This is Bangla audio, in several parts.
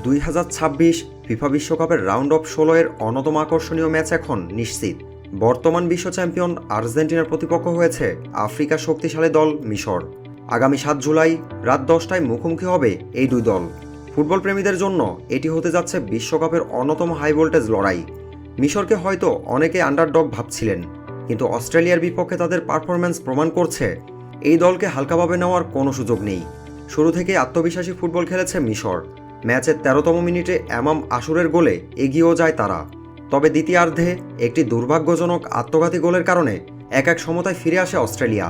2026 ফিফা বিশ্বকাপের রাউন্ড অফ 16 এর অন্যতম আকর্ষণীয় ম্যাচ এখন নিশ্চিত। বর্তমান বিশ্ব চ্যাম্পিয়ন আর্জেন্টিনার প্রতিপক্ষ হয়েছে আফ্রিকার শক্তিশালী দল মিশর। আগামী 7 জুলাই রাত 10টায় মুখোমুখি হবে এই দুই দল। ফুটবল প্রেমীদের জন্য এটি হতে যাচ্ছে বিশ্বকাপের অন্যতম হাই ভোল্টেজ লড়াই। মিশরকে হয়তো অনেকে আন্ডারডগ ভাবছিলেন, কিন্তু অস্ট্রেলিয়ার বিপক্ষে তাদের পারফরম্যান্স প্রমাণ করছে এই দলকে হালকাভাবে নেওয়ার কোনো সুযোগ নেই। শুরু থেকেই আত্মবিশ্বাসী ফুটবল খেলেছে মিশর। ম্যাচের 13তম মিনিটে এমাম আশুরের গোলে এগিয়েও যায় তারা। তবে দ্বিতীয়ার্ধে একটি দুর্ভাগ্যজনক আত্মঘাতী গোলের কারণে 1-1 সমতায় ফিরে আসে অস্ট্রেলিয়া।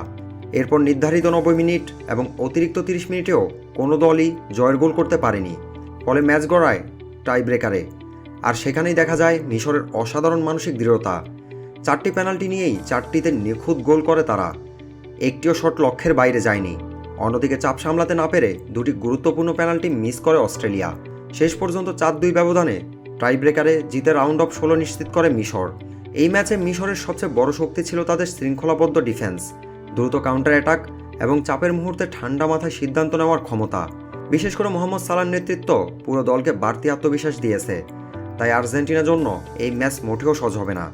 এরপর নির্ধারিত 90 মিনিট এবং অতিরিক্ত 30 মিনিটেও কোনো দলই জয়ের গোল করতে পারেনি। ফলে ম্যাচ গড়ায় টাই ব্রেকারে। আর সেখানেই দেখা যায় মিশরের অসাধারণ মানসিক দৃঢ়তা। 4টি পেনাল্টি নিয়েই 4টিতে নিখুঁত গোল করে তারা। একটিও শট লক্ষ্যের বাইরে যায়নি। অন্যদিকে চাপ সামলাতে না পেরে দুটি গুরুত্বপূর্ণ পেনাল্টি মিস করে অস্ট্রেলিয়া। শেষ পর্যন্ত 4-2 ব্যবধানে টাই ব্রেকারে জিতে রাউন্ড অফ 16 নিশ্চিত করে মিশর। এই ম্যাচে মিশরের সবচেয়ে বড় শক্তি ছিল তাদের শৃঙ্খলাবদ্ধ ডিফেন্স, দ্রুত কাউন্টার অ্যাটাক এবং চাপের মুহূর্তে ঠান্ডা মাথায় সিদ্ধান্ত নেওয়ার ক্ষমতা। বিশেষ করে মোহাম্মদ সালাহর নেতৃত্ব পুরো দলকে বাড়তি আত্মবিশ্বাস দিয়েছে। তাই আর্জেন্টিনার জন্য এই ম্যাচ মোটেও সহজ হবে না।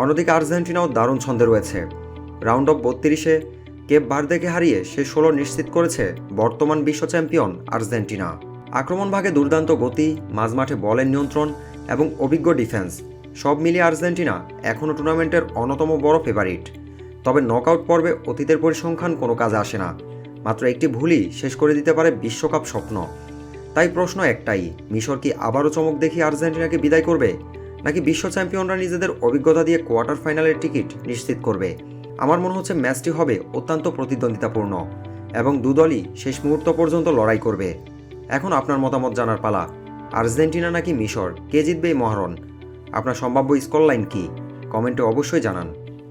অন্যদিকে আর্জেন্টিনাও দারুণ ছন্দে রয়েছে। রাউন্ড অফ 32-এ কেপ ভার্দেকে হারিয়ে শেষ 16 নিশ্চিত করেছে বর্তমান বিশ্ব চ্যাম্পিয়ন আর্জেন্টিনা। আক্রমণ ভাগে দুর্দান্ত গতি, মাঝমাঠে বলের নিয়ন্ত্রণ এবং অভিজ্ঞ ডিফেন্স সব মিলিয়ে আর্জেন্টিনা এখনও টুর্নামেন্টের অন্যতম বড় ফেভারিট। তবে নকআউট পর্বে অতীতের পরিসংখ্যান কোনো কাজে আসে না। মাত্র একটি ভুলই শেষ করে দিতে পারে বিশ্বকাপ স্বপ্ন। তাই প্রশ্ন একটাই, মিশর কি আবারও চমক দেখিয়ে আর্জেন্টিনাকে বিদায় করবে, নাকি বিশ্ব চ্যাম্পিয়নরা নিজেদের অভিজ্ঞতা দিয়ে কোয়ার্টার ফাইনালের টিকিট নিশ্চিত করবে? আমার মনে হচ্ছে ম্যাচটি হবে অত্যন্ত প্রতিদ্বন্দ্বিতাপূর্ণ এবং দুদলই শেষ মুহূর্ত পর্যন্ত লড়াই করবে। এখন আপনার মতামত জানার পালা। আর্জেন্টিনা নাকি মিশর, কে জিতবে এই মহারণ? আপনার সম্ভাব্য স্কোর লাইন কি? কমেন্টে অবশ্যই জানান।